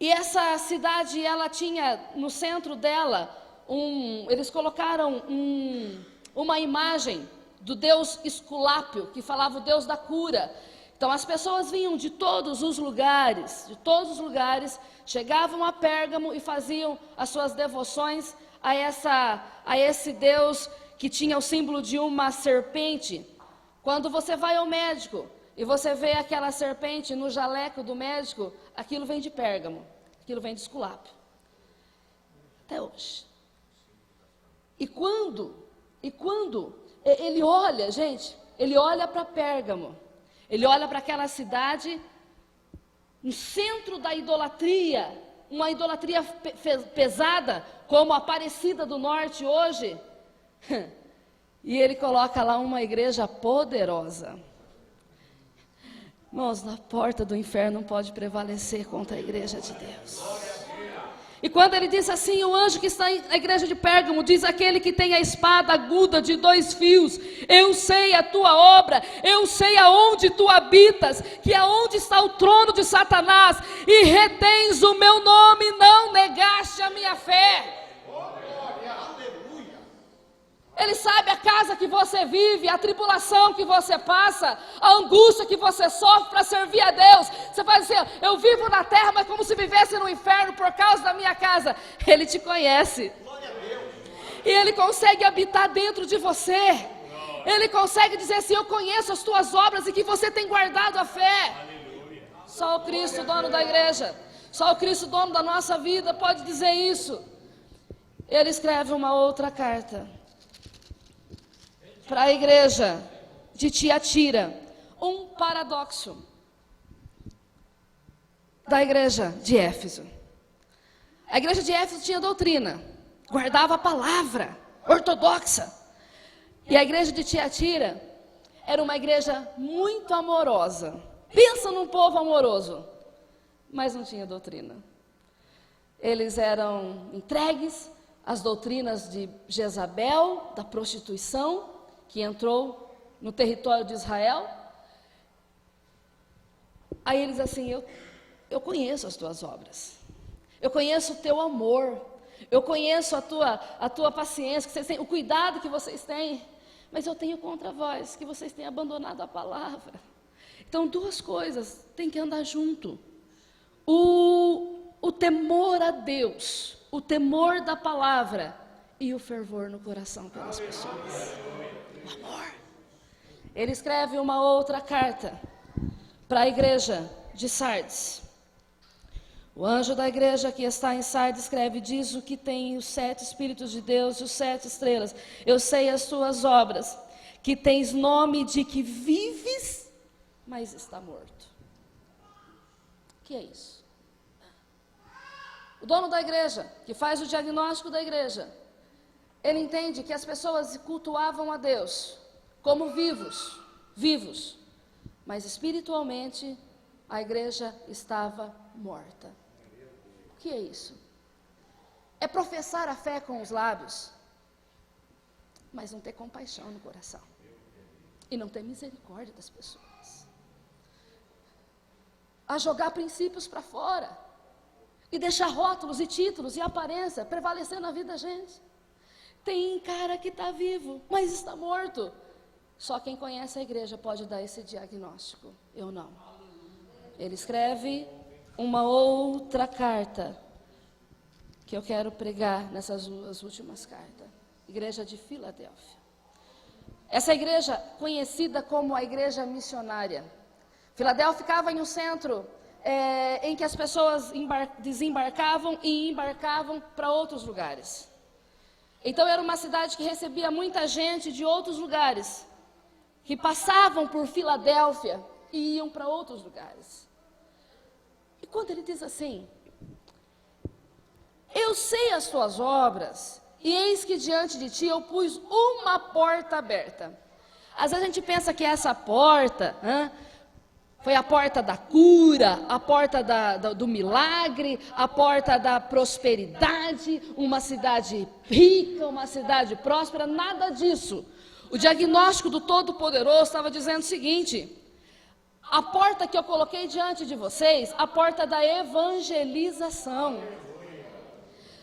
E essa cidade, ela tinha no centro dela, eles colocaram uma imagem do deus Esculápio, que falava o deus da cura. Então as pessoas vinham de todos os lugares, chegavam a Pérgamo e faziam as suas devoções a esse Deus que tinha o símbolo de uma serpente. Quando você vai ao médico e você vê aquela serpente no jaleco do médico, aquilo vem de Pérgamo, aquilo vem de Esculápio. Até hoje. E quando ele olha, gente, ele olha para Pérgamo, ele olha para aquela cidade, no centro da idolatria, uma idolatria pesada, como a Aparecida do Norte hoje, e ele coloca lá uma igreja poderosa. Irmãos, na porta do inferno não pode prevalecer contra a igreja de Deus. E quando ele diz assim, o anjo que está na igreja de Pérgamo, diz aquele que tem a espada aguda de 2 fios, eu sei a tua obra, eu sei aonde tu habitas, que aonde está o trono de Satanás, e retens o meu nome, não negaste a minha fé. Ele sabe a casa que você vive, a tribulação que você passa, a angústia que você sofre para servir a Deus. Você vai dizer, eu vivo na terra, mas como se vivesse no inferno por causa da minha casa. Ele te conhece. E Ele consegue habitar dentro de você. Ele consegue dizer assim, eu conheço as tuas obras e que você tem guardado a fé. Só o Cristo, dono da igreja, só o Cristo, dono da nossa vida, pode dizer isso. Ele escreve uma outra carta para a igreja de Tiatira, um paradoxo da igreja de Éfeso. A igreja de Éfeso tinha doutrina, guardava a palavra ortodoxa. E a igreja de Tiatira era uma igreja muito amorosa. Pensa num povo amoroso, mas não tinha doutrina. Eles eram entregues às doutrinas de Jezabel, da prostituição, que entrou no território de Israel. Aí eles assim, eu conheço as tuas obras, eu conheço o teu amor, eu conheço a tua paciência, que vocês têm, o cuidado que vocês têm, mas eu tenho contra vós, que vocês têm abandonado a palavra. Então 2 coisas têm que andar junto, o temor a Deus, o temor da palavra e o fervor no coração pelas pessoas. O amor. Ele escreve uma outra carta para a igreja de Sardes. O anjo da igreja que está em Sardes escreve, diz o que tem os 7 Espíritos de Deus e os 7 estrelas. Eu sei as tuas obras, que tens nome de que vives, mas está morto. O que é isso? O dono da igreja, que faz o diagnóstico da igreja, ele entende que as pessoas cultuavam a Deus como vivos, mas espiritualmente a igreja estava morta. O que é isso? É professar a fé com os lábios, mas não ter compaixão no coração e não ter misericórdia das pessoas. A jogar princípios para fora e deixar rótulos e títulos e aparência prevalecer na vida da gente. Tem cara que está vivo, mas está morto. Só quem conhece a igreja pode dar esse diagnóstico. Eu não. Ele escreve uma outra carta que eu quero pregar nessas 2 últimas cartas. Igreja de Filadélfia. Essa igreja conhecida como a igreja missionária. Filadélfia ficava em um centro em que as pessoas desembarcavam e embarcavam para outros lugares. Então era uma cidade que recebia muita gente de outros lugares, que passavam por Filadélfia e iam para outros lugares. E quando ele diz assim, eu sei as tuas obras, e eis que diante de ti eu pus uma porta aberta. Às vezes a gente pensa que essa porta foi a porta da cura, a porta do milagre, a porta da prosperidade, uma cidade rica, uma cidade próspera, nada disso. O diagnóstico do Todo-Poderoso estava dizendo o seguinte, A porta que eu coloquei diante de vocês, a porta da evangelização.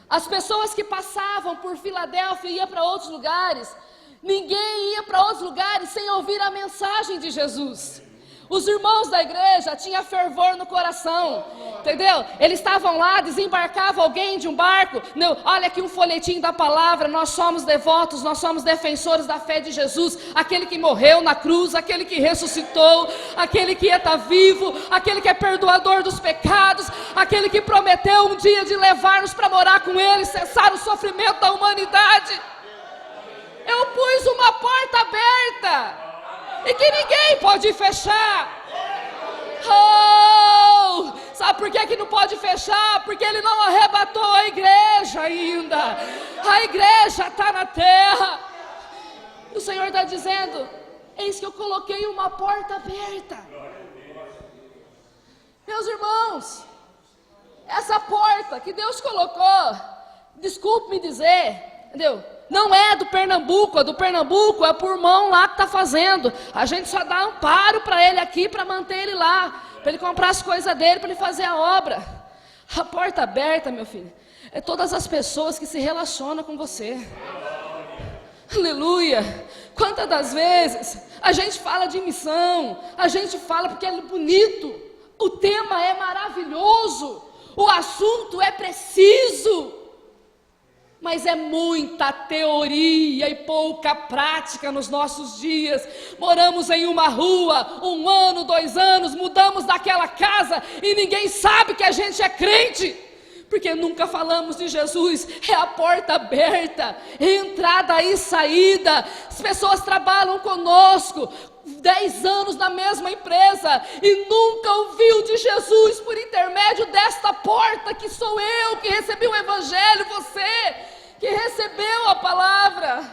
As pessoas que passavam por Filadélfia e iam para outros lugares, ninguém ia para outros lugares sem ouvir a mensagem de Jesus. Os irmãos da igreja tinham fervor no coração, entendeu? Eles estavam lá, desembarcava alguém de um barco, não, olha aqui um folhetim da palavra, nós somos devotos, nós somos defensores da fé de Jesus, aquele que morreu na cruz, aquele que ressuscitou, aquele que está vivo, aquele que é perdoador dos pecados, aquele que prometeu um dia de levar-nos para morar com ele, cessar o sofrimento da humanidade. Eu pus uma porta aberta e que ninguém pode fechar. Oh, sabe por que não pode fechar? Porque ele não arrebatou a igreja ainda. A igreja está na terra. O Senhor está dizendo: eis que eu coloquei uma porta aberta. Meus irmãos, essa porta que Deus colocou, desculpe me dizer, entendeu? Não é do Pernambuco, a do Pernambuco é por mão lá que está fazendo. A gente só dá amparo para ele aqui, para manter ele lá, para ele comprar as coisas dele, para ele fazer a obra. A porta aberta, meu filho, é todas as pessoas que se relacionam com você. Aleluia! Quantas das vezes a gente fala de missão, a gente fala porque é bonito, o tema é maravilhoso, o assunto é preciso, mas é muita teoria e pouca prática nos nossos dias. Moramos em uma rua, 1 ano, 2 anos, mudamos daquela casa e ninguém sabe que a gente é crente, porque nunca falamos de Jesus. É a porta aberta, entrada e saída. As pessoas trabalham conosco 10 anos na mesma empresa e nunca ouviu de Jesus por intermédio desta porta, que sou eu que recebi o evangelho, você que recebeu a palavra.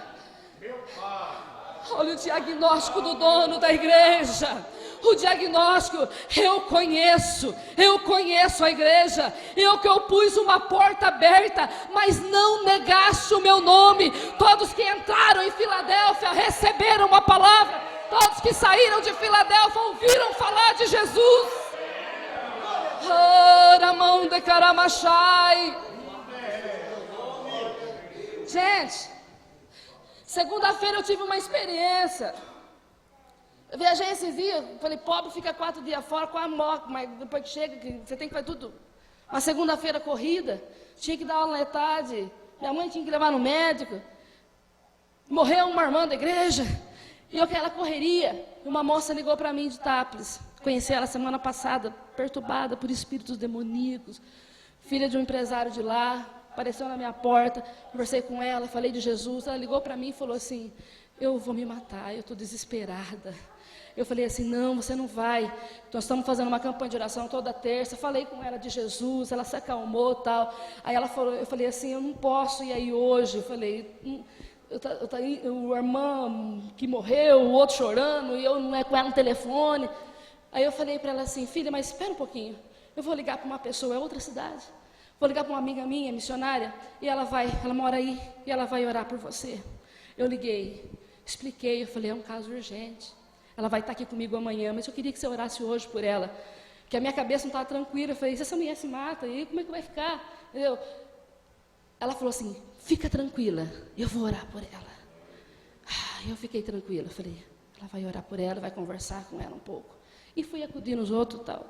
Olha o diagnóstico do dono da igreja. O diagnóstico: eu conheço a igreja, eu pus uma porta aberta, mas não negaste o meu nome. Todos que entraram em Filadélfia receberam a palavra, todos que saíram de Filadélfia ouviram falar de Jesus. Ramão de Caramachai. Gente, segunda-feira eu tive uma experiência. Eu viajei esses dias, falei, pobre fica 4 dias fora, quase morre, mas depois que chega, você tem que fazer tudo. Uma segunda-feira corrida, tinha que dar aula na tarde, minha mãe tinha que levar no médico, morreu uma irmã da igreja, e eu aquela correria. Uma moça ligou para mim de Tápolis, conheci ela semana passada, perturbada por espíritos demoníacos, filha de um empresário de lá, apareceu na minha porta, conversei com ela, falei de Jesus, ela ligou para mim e falou assim: eu vou me matar, eu estou desesperada. Eu falei assim: não, você não vai, nós estamos fazendo uma campanha de oração toda terça. Falei com ela de Jesus, ela se acalmou e tal. Aí ela falou, eu falei assim: eu não posso ir aí hoje. Eu falei, o irmão que morreu, o outro chorando, e eu não é com ela no telefone. Aí eu falei para ela assim: filha, mas espera um pouquinho, eu vou ligar para uma pessoa, é outra cidade. Vou ligar para uma amiga minha, missionária, e ela mora aí, e ela vai orar por você. Eu liguei, expliquei, eu falei, é um caso urgente. Ela vai estar aqui comigo amanhã, mas eu queria que você orasse hoje por ela, que a minha cabeça não estava tranquila. Eu falei, se essa mulher se mata, aí como é que vai ficar? Entendeu? Ela falou assim, fica tranquila, eu vou orar por ela. Eu fiquei tranquila, falei, ela vai orar por ela, vai conversar com ela um pouco. E fui acudir nos outros e tal.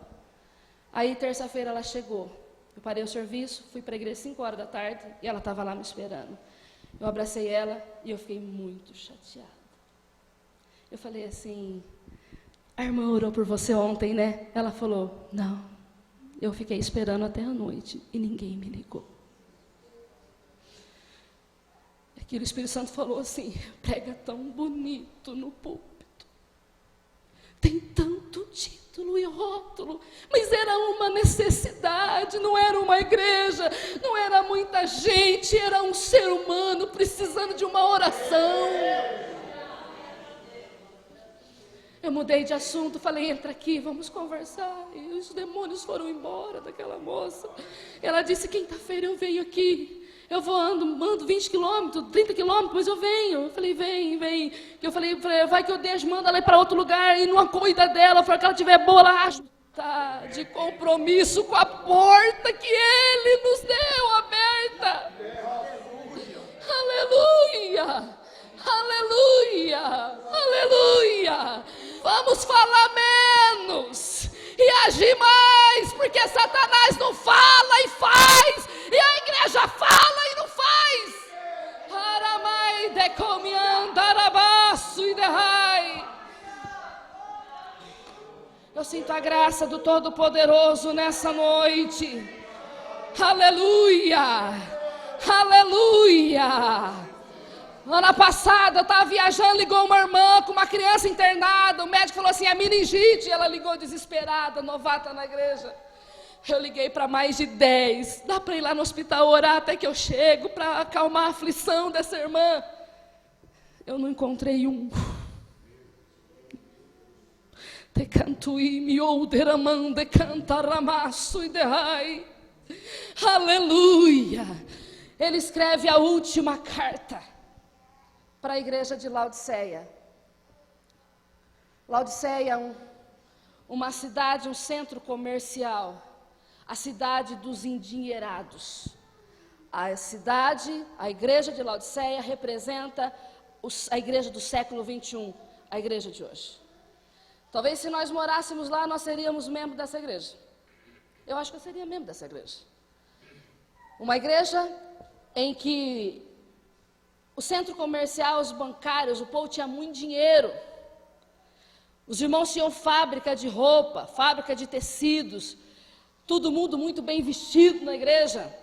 Aí terça-feira ela chegou, eu parei o serviço, fui para a igreja 5 horas da tarde, e ela estava lá me esperando. Eu abracei ela e eu fiquei muito chateada. Eu falei assim, a irmã orou por você ontem, né? Ela falou, não, eu fiquei esperando até a noite e ninguém me ligou. Aquilo, o Espírito Santo falou assim, prega tão bonito no púlpito, tem tanto título e rótulo, mas era uma necessidade, não era uma igreja, não era muita gente, era um ser humano precisando de uma oração. Eu mudei de assunto, falei, entra aqui, vamos conversar. E os demônios foram embora daquela moça. Ela disse, quinta-feira eu venho aqui. Eu ando 20 quilômetros, 30 quilômetros, mas eu venho. Eu falei, vem. Eu falei, vai que eu deixo, manda ela ir para outro lugar e não cuida dela. Eu falei, que ela estiver boa, ela acha. Tá de compromisso com a porta que Ele nos deu aberta. Aleluia! Aleluia! Aleluia! Vamos falar menos e agir mais, porque Satanás não fala e faz, e a igreja fala e não faz. Aramai decomianda arabaço e derrai. Eu sinto a graça do Todo-Poderoso nessa noite. Aleluia! Aleluia! Ano passado eu estava viajando, ligou uma irmã com uma criança internada. O médico falou assim, é meningite. Ela ligou desesperada, novata na igreja. Eu liguei para mais de 10. Dá para ir lá no hospital orar até que eu chego para acalmar a aflição dessa irmã. Eu não encontrei um. Decantui mi ouderamam decantaramaço e derrai. Aleluia! Ele escreve a última carta para a igreja de Laodiceia. Laodiceia é uma cidade, um centro comercial, a cidade dos endinheirados. A igreja de Laodiceia representa a igreja do século 21, a igreja de hoje. Talvez se nós morássemos lá, nós seríamos membros dessa igreja. Eu acho que eu seria membro dessa igreja. Uma igreja em que o centro comercial, os bancários, o povo tinha muito dinheiro. Os irmãos tinham fábrica de roupa, fábrica de tecidos, todo mundo muito bem vestido na igreja.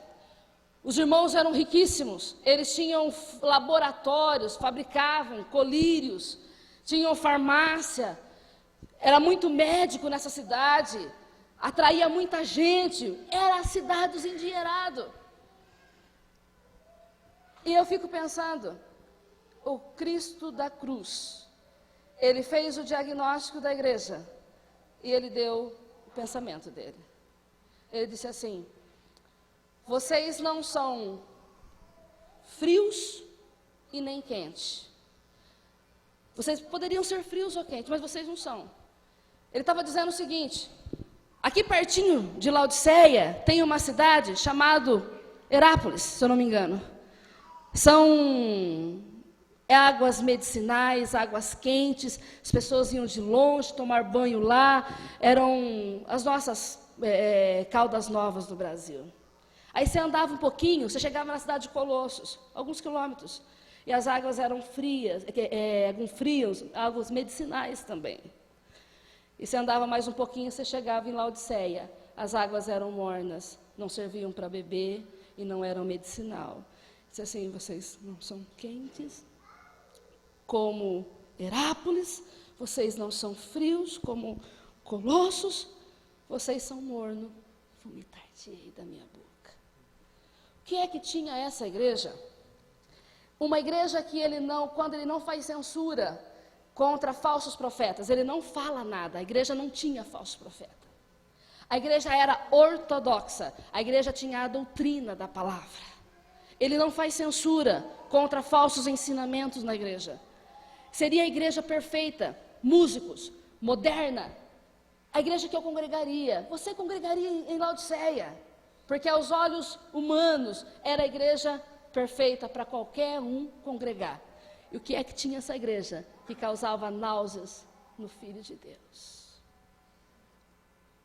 Os irmãos eram riquíssimos, eles tinham laboratórios, fabricavam colírios, tinham farmácia, era muito médico nessa cidade, atraía muita gente, era a cidade dos endinheirados. E eu fico pensando, o Cristo da cruz, Ele fez o diagnóstico da igreja e Ele deu o pensamento dele. Ele disse assim, vocês não são frios e nem quentes. Vocês poderiam ser frios ou quentes, mas vocês não são. Ele estava dizendo o seguinte, aqui pertinho de Laodiceia tem uma cidade chamada Herápolis, se eu não me engano. São águas medicinais, águas quentes, as pessoas iam de longe tomar banho lá, eram as nossas Caldas Novas do Brasil. Aí você andava um pouquinho, você chegava na cidade de Colossos, alguns quilômetros, e as águas eram frias, águas medicinais também. E você andava mais um pouquinho, você chegava em Laodiceia, as águas eram mornas, não serviam para beber e não eram medicinal. Disse assim, vocês não são quentes como Herápolis, vocês não são frios como Colossos, vocês são mornos, vomitar-te-ei da minha boca. O que é que tinha essa igreja? Uma igreja que quando ele não faz censura contra falsos profetas, ele não fala nada, a igreja não tinha falso profeta. A igreja era ortodoxa, a igreja tinha a doutrina da palavra. Ele não faz censura contra falsos ensinamentos na igreja. Seria a igreja perfeita, músicos, moderna. A igreja que eu congregaria. Você congregaria em Laodiceia. Porque aos olhos humanos era a igreja perfeita para qualquer um congregar. E o que é que tinha essa igreja? Que causava náuseas no Filho de Deus.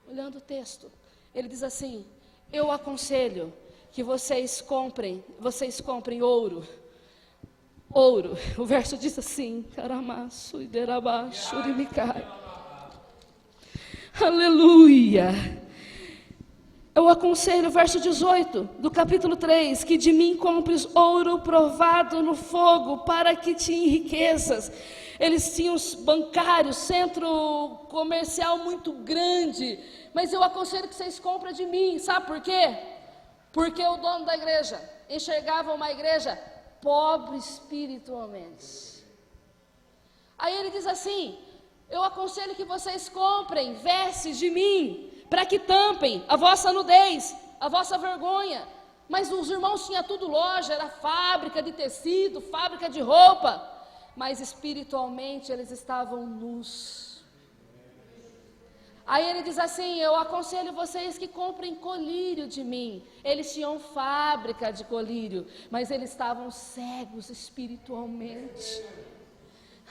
Olhando o texto, ele diz assim, eu aconselho que vocês comprem ouro. Ouro. O verso diz assim, caramaço e derabaixo urimicai. Aleluia. Eu aconselho, verso 18 do capítulo 3, que de mim compres ouro provado no fogo, para que te enriqueças. Eles tinham bancários, centro comercial muito grande, mas eu aconselho que vocês comprem de mim, sabe por quê? Porque o dono da igreja enxergava uma igreja pobre espiritualmente. Aí ele diz assim, eu aconselho que vocês comprem vestes de mim, para que tampem a vossa nudez, a vossa vergonha. Mas os irmãos tinham tudo loja, era fábrica de tecido, fábrica de roupa. Mas espiritualmente eles estavam nus. Aí ele diz assim: eu aconselho vocês que comprem colírio de mim. Eles tinham fábrica de colírio, mas eles estavam cegos espiritualmente.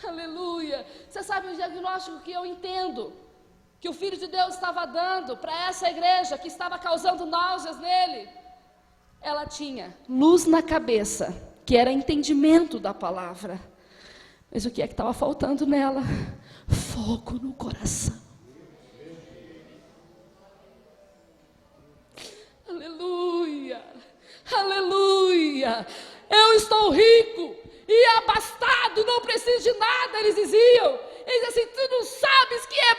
Aleluia. Você sabe o diagnóstico que eu entendo? Que o Filho de Deus estava dando para essa igreja que estava causando náuseas nele. Ela tinha luz na cabeça, que era entendimento da palavra. Mas o que é que estava faltando nela? Fogo no coração. Aleluia, aleluia. Eu estou rico e abastado, não preciso de nada, eles diziam. Eles diziam assim: tu não sabes que é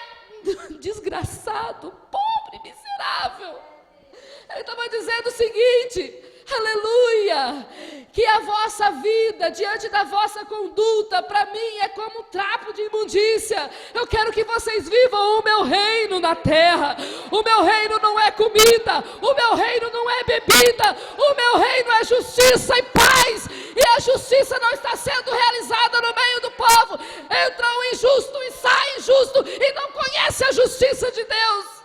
desgraçado, pobre, miserável. Ele estava dizendo o seguinte: aleluia, que a vossa vida, diante da vossa conduta, para mim é como um trapo de imundícia. Eu quero que vocês vivam o meu reino na terra. O meu reino não é comida, o meu reino não é bebida, o meu reino é justiça e paz. E a justiça não está sendo realizada no meio do povo. Entra o injusto e sai injusto e não conhece a justiça de Deus.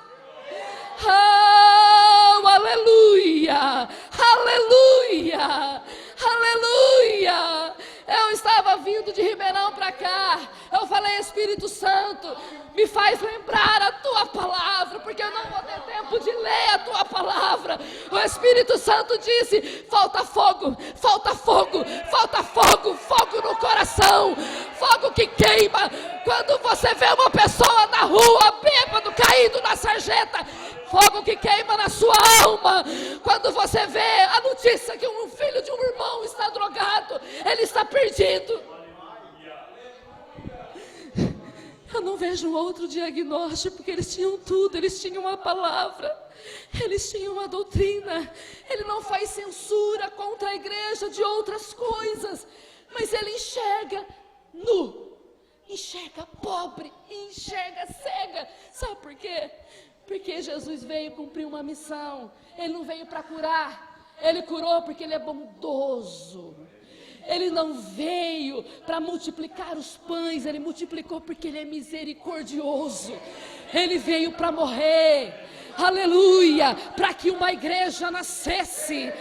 Oh, aleluia, aleluia, aleluia. Eu estava vindo de Ribeirão para cá. Eu falei: Espírito Santo, me faz lembrar a tua palavra, porque eu não vou ter tempo de ler a tua palavra. O Espírito Santo disse: falta fogo, falta fogo, falta fogo, fogo no coração, fogo que queima. Quando você vê uma pessoa na rua, bêbado, caído na sarjeta, fogo que queima na sua alma. Quando você vê a notícia que um filho de um irmão está drogado, ele está perdido. Eu não vejo outro diagnóstico, porque eles tinham tudo, eles tinham a palavra, eles tinham a doutrina. Ele não faz censura contra a igreja de outras coisas, mas ele enxerga nu, enxerga pobre, enxerga cega. Sabe por quê? Porque Jesus veio cumprir uma missão. Ele não veio para curar, ele curou porque ele é bondoso. Ele não veio para multiplicar os pães, ele multiplicou porque ele é misericordioso. Ele veio para morrer, aleluia, para que uma igreja nascesse.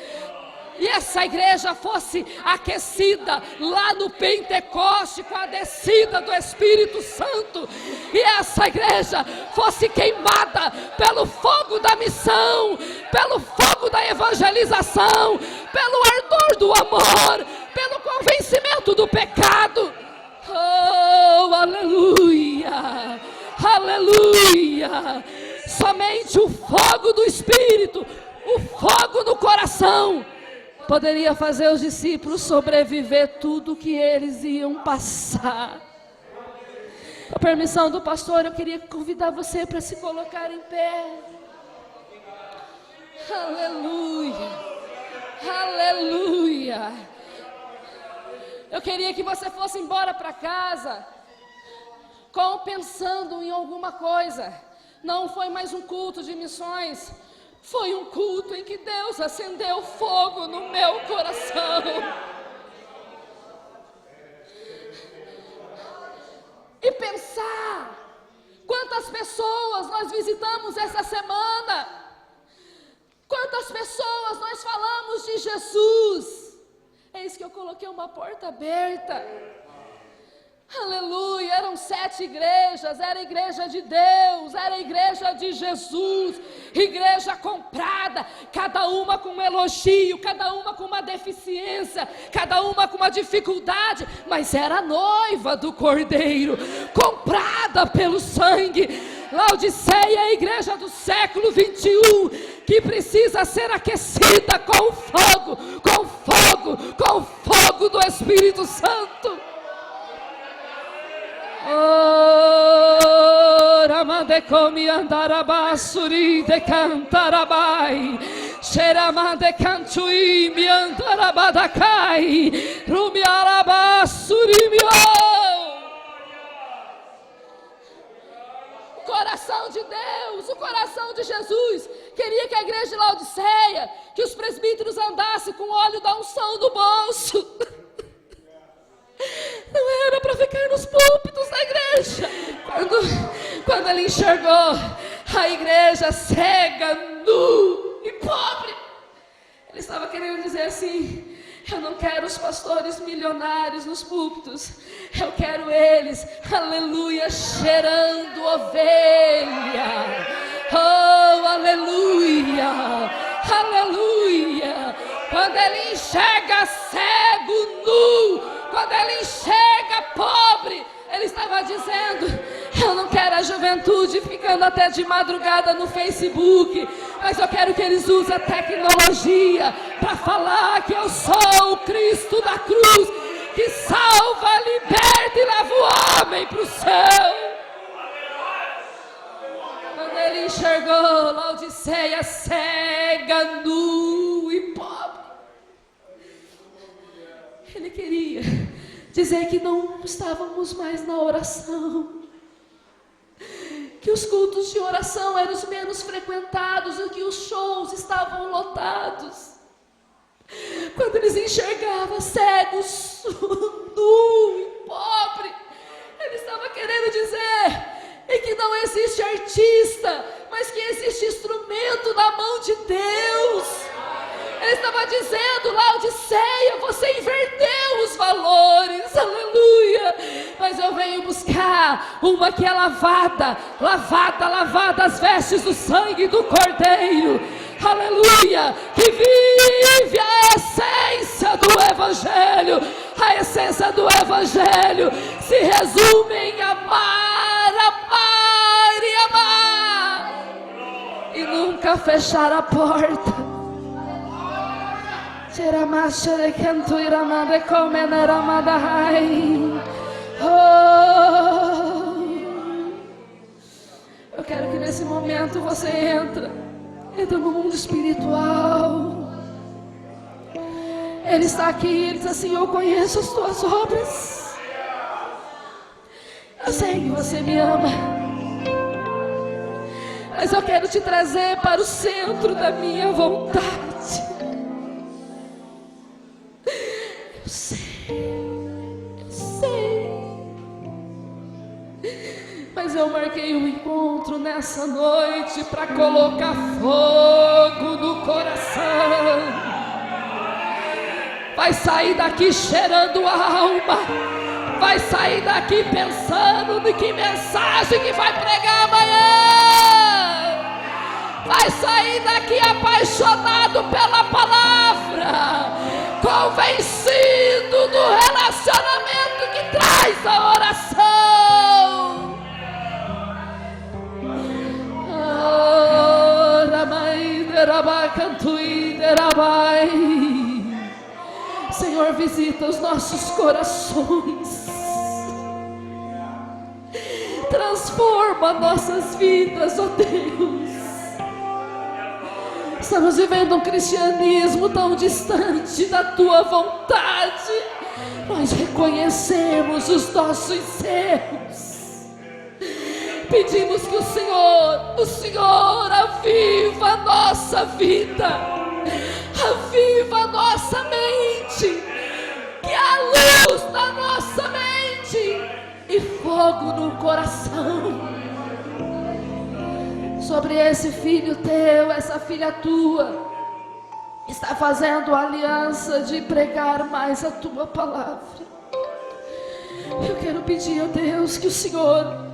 E essa igreja fosse aquecida lá no Pentecoste com a descida do Espírito Santo. E essa igreja fosse queimada pelo fogo da missão, pelo fogo da evangelização, pelo ardor do amor, pelo convencimento do pecado. Oh, aleluia, aleluia. Somente o fogo do Espírito, o fogo no coração, poderia fazer os discípulos sobreviver tudo que eles iam passar. Com a permissão do pastor, eu queria convidar você para se colocar em pé. Aleluia, aleluia. Eu queria que você fosse embora para casa pensando em alguma coisa. Não foi mais um culto de missões, foi um culto em que Deus acendeu fogo no meu coração. E pensar quantas pessoas nós visitamos essa semana, quantas pessoas nós falamos de Jesus. Eis que eu coloquei uma porta aberta. Aleluia, eram 7 igrejas, era a igreja de Deus, era a igreja de Jesus, igreja comprada, cada uma com um elogio, cada uma com uma deficiência, cada uma com uma dificuldade, mas era a noiva do Cordeiro, comprada pelo sangue. Laodiceia é a igreja do século 21, que precisa ser aquecida com o fogo, com o fogo, com o fogo do Espírito Santo. Oh, ramande comi andarabasuri de cantarabai, xeramande cantui mi andarabadacai, rumi arabasuri mi. O coração de Deus, o coração de Jesus queria que a igreja de Laodiceia, que os presbíteros andassem com óleo da unção do bolso. Não era para ficar nos púlpitos da igreja. Quando ele enxergou a igreja cega, nu e pobre, ele estava querendo dizer assim: eu não quero os pastores milionários nos púlpitos, eu quero eles, aleluia, cheirando ovelha. Oh, aleluia, aleluia. Quando ele enxerga cego, nu, quando ele enxerga pobre, ele estava dizendo: eu não quero a juventude ficando até de madrugada no Facebook, mas eu quero que eles usem a tecnologia para falar que eu sou o Cristo da cruz, que salva, liberta e leva o homem para o céu. Quando ele enxergou Laodiceia cega, nu e pobre, ele queria dizer que não estávamos mais na oração, que os cultos de oração eram os menos frequentados e que os shows estavam lotados. Quando eles enxergavam cegos, nu e pobre, ele estava querendo dizer que não existe artista, mas que existe instrumento na mão de Deus. Ele estava dizendo: Laodiceia, você inverteu os valores, aleluia. Mas eu venho buscar uma que é lavada as vestes do sangue do Cordeiro, aleluia, que vive a essência do Evangelho. A essência do Evangelho se resume em amar, amar e amar, e nunca fechar a porta. Eu quero que nesse momento você entra no mundo espiritual. Ele está aqui, ele diz assim: eu conheço as tuas obras, eu sei que você me ama, mas eu quero te trazer para o centro da minha vontade. Eu sei, mas eu marquei um encontro nessa noite para colocar fogo no coração. Vai sair daqui cheirando a alma, vai sair daqui pensando de que mensagem que vai pregar amanhã, vai sair daqui apaixonado pela palavra, convencido do relacionamento que traz a oração. Senhor, visita os nossos corações, transforma nossas vidas, ó Deus. Estamos vivendo um cristianismo tão distante da tua vontade. Nós reconhecemos os nossos erros, pedimos que o Senhor aviva a nossa vida, aviva a nossa mente, que há luz na nossa mente e fogo no coração. Sobre esse filho teu, essa filha tua, está fazendo aliança de pregar mais a tua palavra. Eu quero pedir a Deus que o Senhor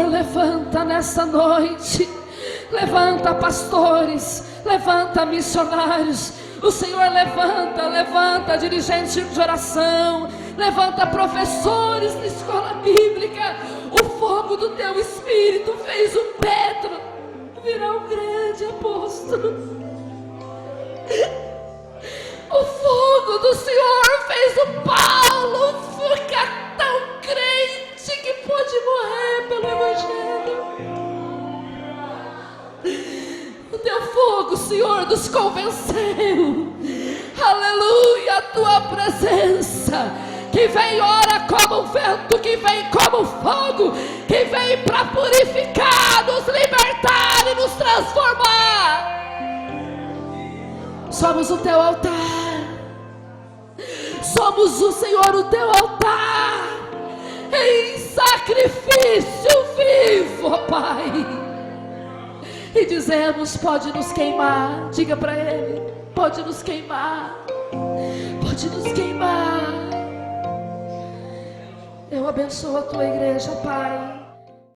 levanta nessa noite, levanta pastores, levanta missionários. O Senhor levanta dirigentes de oração, levanta professores de escola bíblica. O fogo do teu Espírito fez o Pedro virar um grande apóstolo. O fogo do Senhor fez o Paulo ficar tão crente que pôde morrer pelo Evangelho. O teu fogo, Senhor, nos convenceu. Aleluia, a tua presença, que vem ora como um vento, que vem como fogo, que vem para purificar, nos libertar nos transformar. Somos o teu altar. Somos o Senhor, o teu altar, em sacrifício vivo, ó Pai. E dizemos: pode nos queimar. Diga para Ele: pode nos queimar. Pode nos queimar. Eu abençoo a tua igreja, Pai.